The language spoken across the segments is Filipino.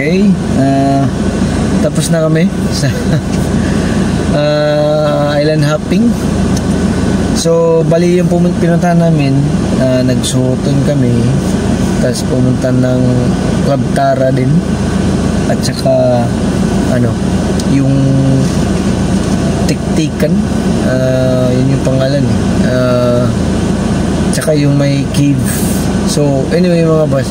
Okay, tapos na kami sa island hopping. So, bali yung pinuntahan namin, nagsuhoton kami, tapos pumunta ng Club Tara din, at saka yung Tiktikan, yun yung pangalan, tsaka yung may cave. So anyway mga boss,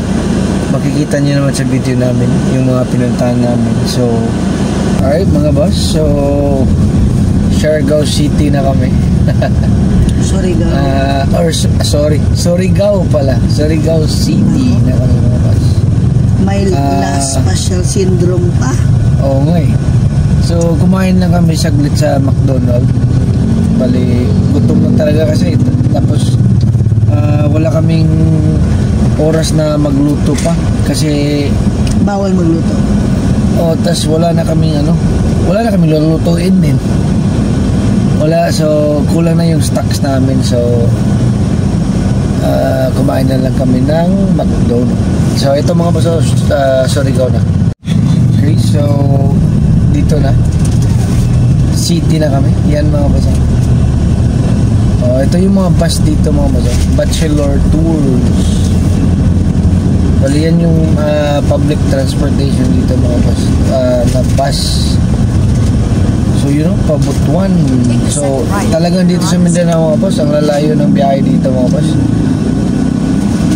makikita nyo naman sa video namin yung mga pinuntahan namin. So alright mga boss, so Siargao City na kami. Surigao pala, Surigao City na kami mga boss. May last special syndrome pa. Oo nga eh. So kumain lang kami saglit sa McDonald's. Bali gutom na talaga kasi. Tapos wala kaming oras na magluto pa kasi bawal magluto. Tas wala na kaming lulutuin din. So kulang na yung stocks namin. So kumain na lang kami ng McDonald's. So ito mga boss, Surigao na. Okay, so dito na city na kami. Yan mga boss. Ito yung mga bus dito mga boss, Bachelor Tours. Bali yan yung public transportation dito mga boss, na bus. So Pabutuan. So talagang dito sa Mindanao mga boss, ang lalayo ng biyahe dito mga boss.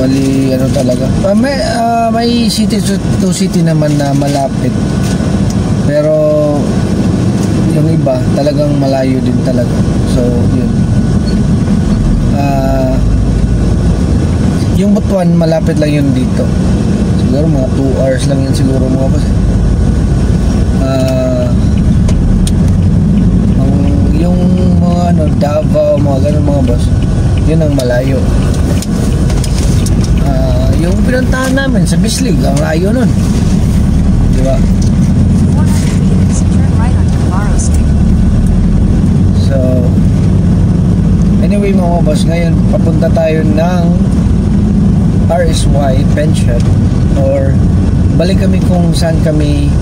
Bali talaga. May city to city naman na malapit. Pero yung iba talagang malayo din talaga. So yun. Yung Butuan malapit lang yun dito. Siguro mga 2 hours lang yun siguro mga boss. Yung mga Davao, mga ganun mga boss, yun ang malayo. Yung pinuntahan namin sa Bislig, ang layo nun, di ba? So anyway mga boss, ngayon papunta tayo ng RSY Pension, or balik kami kung saan kami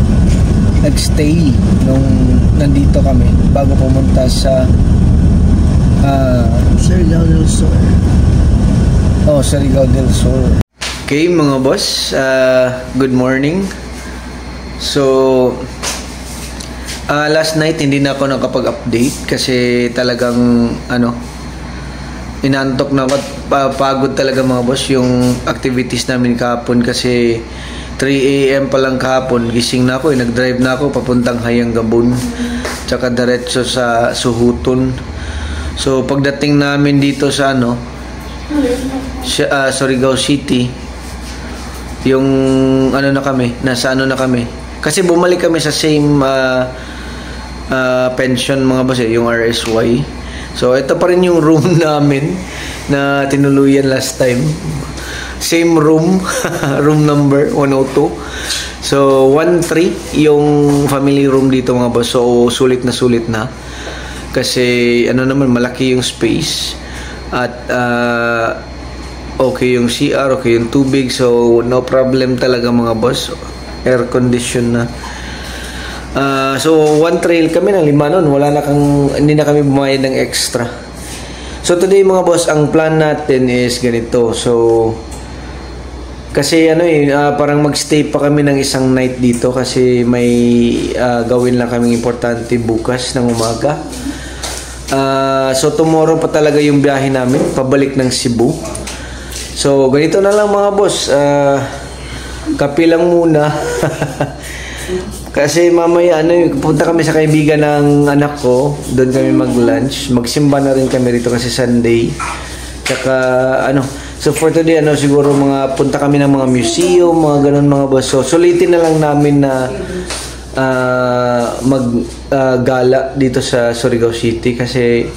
nagstay nung nandito kami bago pumunta sa Surigao del Sur. Surigao del Sur. Okay mga boss, good morning. So last night hindi na ako nakapag-update kasi talagang inantok na ako, pagod talaga mga boss yung activities namin kahapon kasi 3 AM pa lang kahapon gising na ako, nag-drive na ako papuntang Hayang Gabon tsaka diretso sa Suhuton. So pagdating namin dito sa Surigao City, yung nasa na kami kasi bumalik kami sa same pension mga boss, yung RSY. So ito pa rin yung room namin na tinuluyan last time. Same room, room number 102. So 13 yung family room dito mga boss. So sulit na kasi naman malaki yung space at okay yung CR, okay yung tubig, so no problem talaga mga boss. Air condition na. So one trail kami ng 5 nun, hindi na kami bumayad ng extra. So today mga boss, ang plan natin is ganito. So kasi parang magstay pa kami ng isang night dito kasi may gawin lang kaming importante bukas ng umaga. So tomorrow pa talaga yung biyahe namin pabalik ng Cebu. So ganito na lang mga boss, kape lang muna. Kasi mamaya pupunta kami sa kaibigan ng anak ko, doon kami mag-lunch, magsimba na rin kami rito kasi Sunday. Tsaka so for today siguro punta kami ng mga museum, mga ganun mga boss. So sulitin na lang namin na gala dito sa Surigao City kasi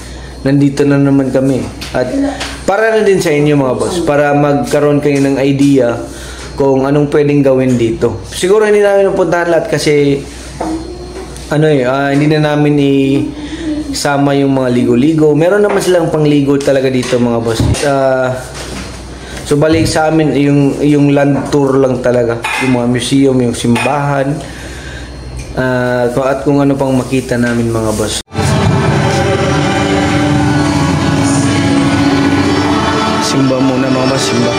nandito na naman kami. At para na din sa inyo mga boss, para magkaroon kayo ng idea kung anong pwedeng gawin dito. Siguro hindi namin napuntahan lahat kasi hindi na namin isama yung mga ligo-ligo. Meron naman silang pangligo talaga dito mga boss. So balik sa amin yung land tour lang talaga, yung mga museum, yung simbahan, at kung ano pang makita namin mga boss. Simba muna mga boss, simba.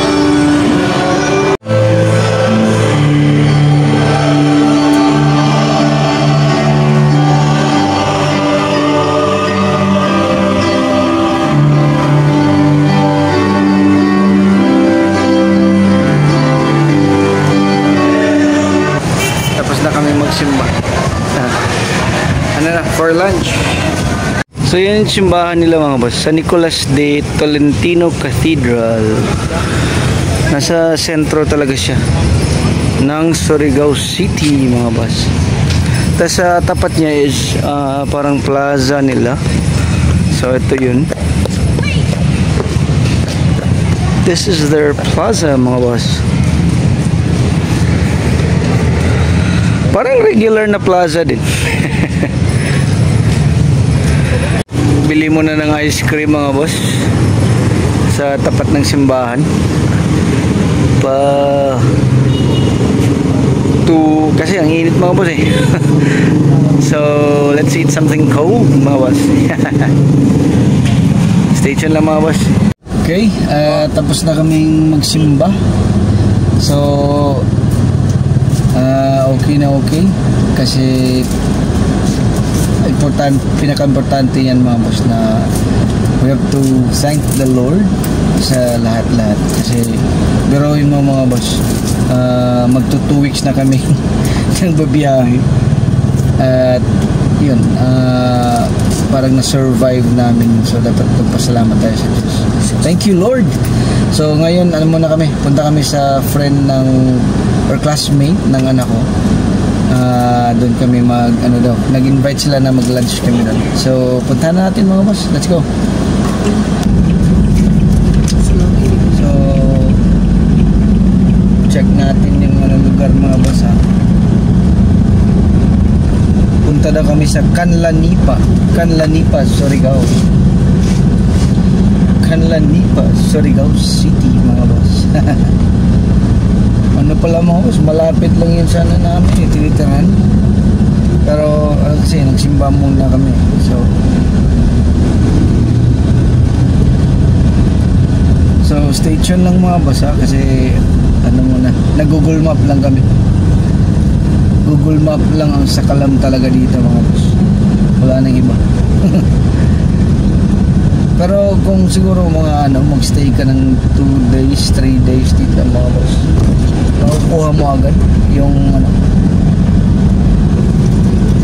Simba. Ano na, for lunch. So yun yung simbahan nila mga boss, San Nicolas de Tolentino Cathedral. Nasa sentro talaga siya ng Surigao City mga boss. Tapos sa tapat niya is parang plaza nila. So ito yun. This is their plaza mga boss. Parang regular na plaza din. Bili mo na ng ice cream mga boss sa tapat ng simbahan. Kasi ang init mga boss eh. So let's eat something cold mga boss. Stay tuned lang mga boss. Okay, tapos na kaming magsimba. So okay kasi pinaka-importante yan mga boss na we have to thank the Lord sa lahat-lahat kasi biruin mo mga boss, magto 2 weeks na kami nagbabiyahe at yun, parang na-survive namin, so dapat magpasalamat tayo sa Diyos. Thank you Lord. So ngayon muna kami, punta kami sa friend ng or classmate ng anak ko. Doon kami nag-invite sila na mag-lunch kami doon. So puntahan natin mga boss, let's go. So check natin yung lugar mga boss ha. Punta daw kami sa Canlanipa, Surigao. Canlanipa, Surigao City mga boss. Ano pala mga boss, malapit lang yun sana namin tinitirahan. Pero kasi nagsimba muna kami. So stay tuned lang mga boss ha, kasi nag-Google Map lang kami. Google Map lang ang sakalam talaga dito mga boss. Wala nang iba. Pero kung siguro magstay ka ng 2 days, 3 days dito mga boss, makukuha mo agad yung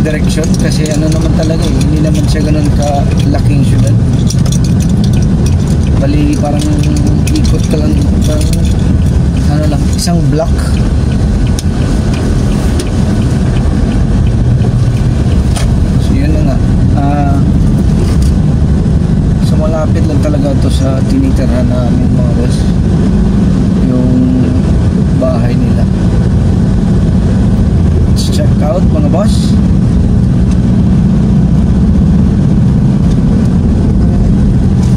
direction kasi naman talaga hindi naman siya ganun ka-laking syudad. Bali parang ikot ka lang, parang isang block. So yun na nga, so malapit lang talaga ito sa tinitirhan namin mga boss, yung bahay nila. Let's check out mga boss.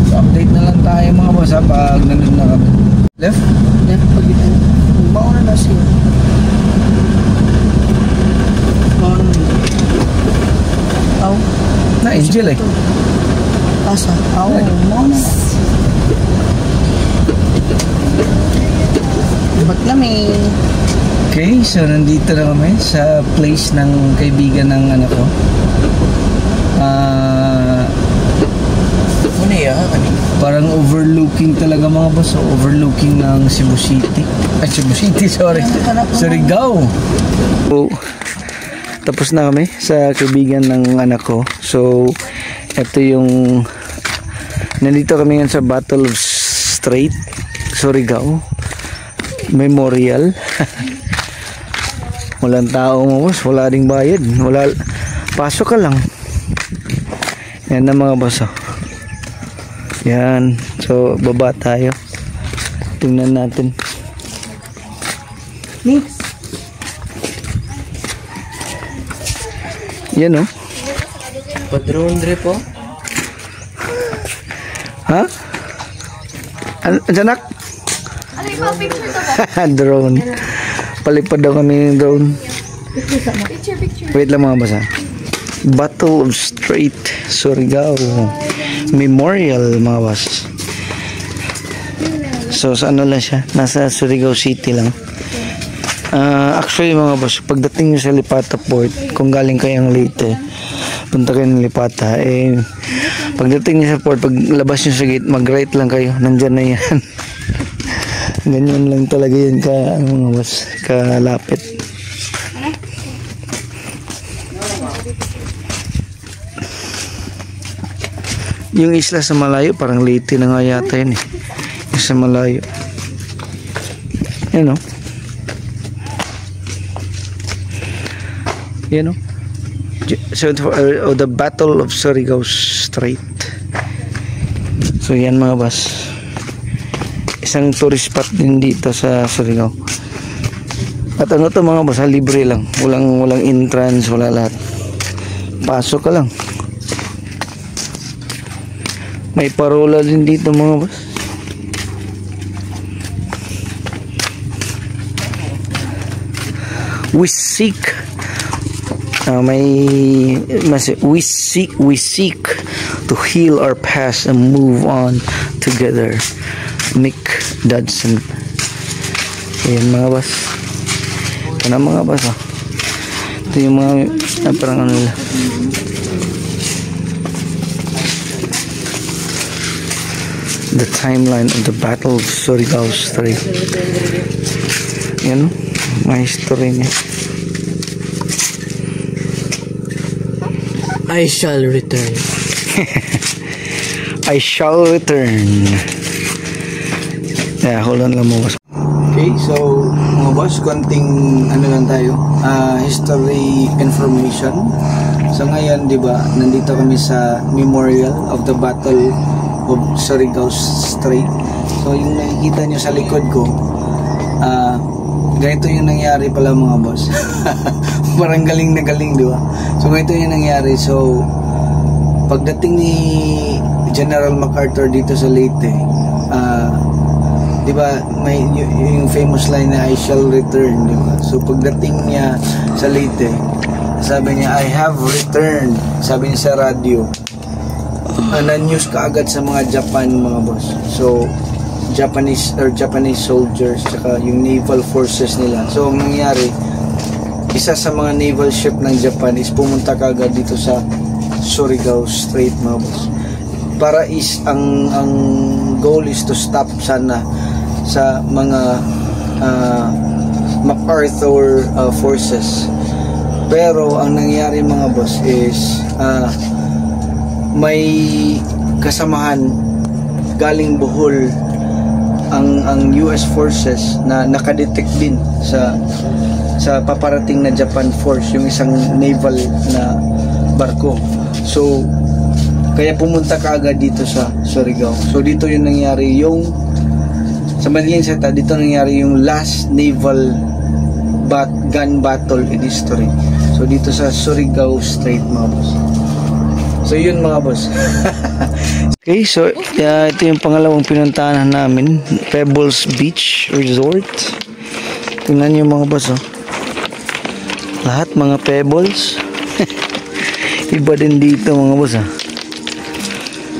So update na lang tayo mga boss ha pag nandun na kami. Left pag ito mauna na siya. Na Angel eh asa mauna ba't namin. Okay, so nandito na kami sa place ng kaibigan ng anak ko. Parang overlooking talaga mga boss. Overlooking ng Cebu City. Cebu City, sorry. Surigao. So, tapos na kami sa kaibigan ng anak ko. So, ito yung nandito kami ngayon sa Battle of Strait, Surigao Memorial. Walang tao mga boss, wala ding bayad, pasok ka lang. Yan na mga boss. Yan, so baba tayo, tingnan natin. Yan Padrone dre po. Ha? Janak? Picture to ba? Drone. Palipad daw kami ng drone. Picture. Wait lang mga basa. Battle of Strait, Surigao Memorial mga bas. So sa ano lang siya, nasa Surigao City lang. Actually mga boss, pagdating nyo sa Lipata Port, kung galing kayong Leyte, punta kayo ng Lipata, pagdating nyo sa port, paglabas nyo sa gate, mag right lang kayo, nandyan na yan. Ganyan lang talaga yan mga boss, kalapit. Yung isla sa malayo, parang Leyte na nga yata yun yung sa malayo. Yan o. Yan o. So, the Battle of Surigao Strait. So, yan mga bas. Isang tourist spot din dito sa Surigao. At ano to mga bas, libre lang. Walang entrance, wala lahat. Pasok ka lang. May parola din dito mga bas. We seek to heal our past and move on together. Mick Dodson. Ayan mga bas. Ito na mga bas. Ito yung mga parang ano nila. The timeline of the Battle of Surigao Strait. Yan, may history niya. I shall return. I shall return. Yeah, hold on lang mga boss. Okay, so mga boss, konting ano lang tayo, history information. So ngayon, di ba, nandito kami sa Memorial of the Battle of Surigao Strait. So yung nakikita nyo sa likod ko, ganito yung nangyari pala mga boss. Parang galing na galing, di ba? So ganito yung nangyari. So pagdating ni General MacArthur dito sa Leyte, di ba, may yung famous line na I shall return, di ba? So pagdating niya sa Leyte, sabi niya, I have returned. Sabi niya sa radio. Na-news kaagad sa mga Japan mga boss. So Japanese soldiers tsaka yung naval forces nila. So ang nangyari, isa sa mga naval ship ng Japan is pumunta kaagad dito sa Surigao Strait mga boss. Para ang goal is to stop sana sa mga MacArthur forces. Pero ang nangyari mga boss is may kasamahan galing Bohol ang US forces na nakadetect din sa paparating na Japan force, yung isang naval na barko. So kaya pumunta kaagad dito sa Surigao. So dito yung nangyari yung sa Madian Seta, dito nangyari yung last naval gun battle in history. So dito sa Surigao Strait mga boss. So yun mga boss. Okay, so ito yung pangalawang pinuntahan namin, Pebbles Beach Resort. Tingnan nyo mga boss, oh. Lahat mga pebbles. Iba din dito mga boss, ah.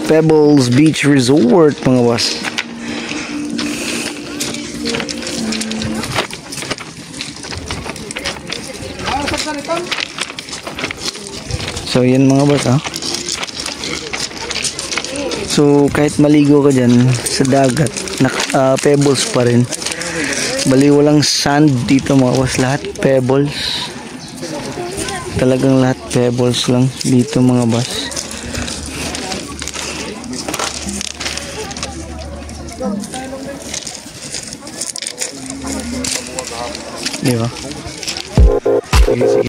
Pebbles Beach Resort mga boss. So yan mga boss, ah. So kahit maligo ka dyan sa dagat, pebbles pa rin. Bali walang sand dito mga boss, lahat pebbles. Talagang lahat pebbles lang dito mga boss. Diba? Sige, sige.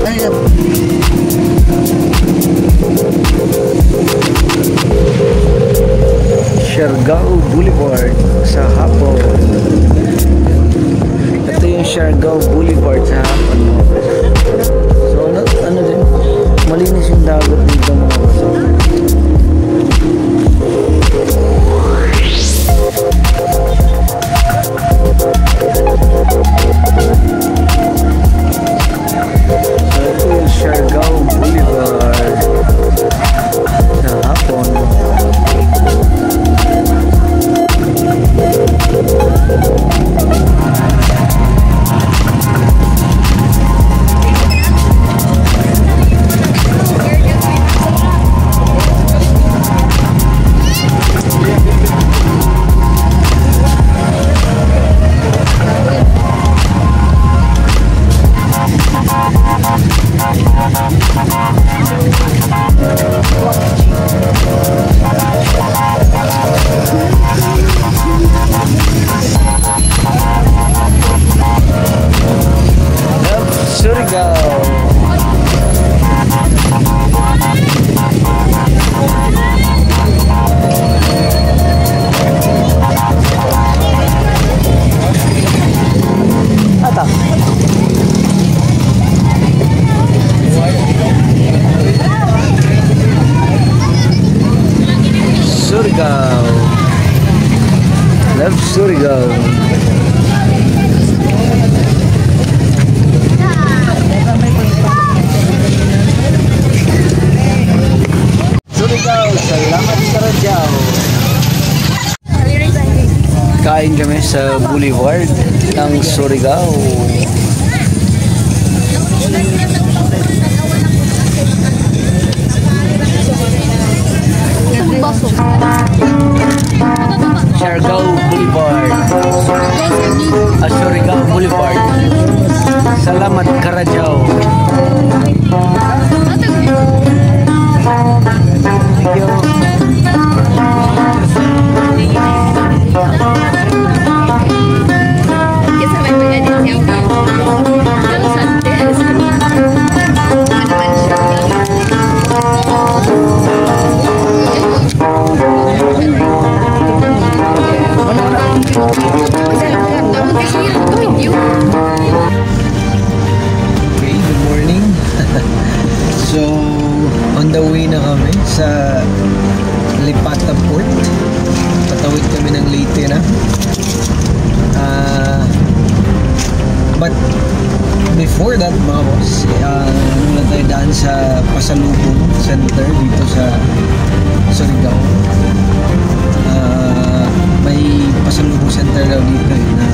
Ay, Siargao Boulevard sa hapon. Ito yung Siargao Boulevard sa hapon mga boss. So ano din, malinis yung dagat dito mga boss. So ito yung Siargao Boulevard sa hapon. Surigao. Love Surigao. Surigao, salamat sa radyaw. Kain kami sa Boulevard ng Surigao. Siargao Boulevard. Surigao Boulevard. Salamat Karadyaw. Thank you. Okay, good morning. So, on the way na kami sa Lipata Port. Patawid kami ng Leyte na. But before that mga boss, muna tayo daan sa Pasalubong Center dito sa Surigao. May Pasalubong Center daw dito na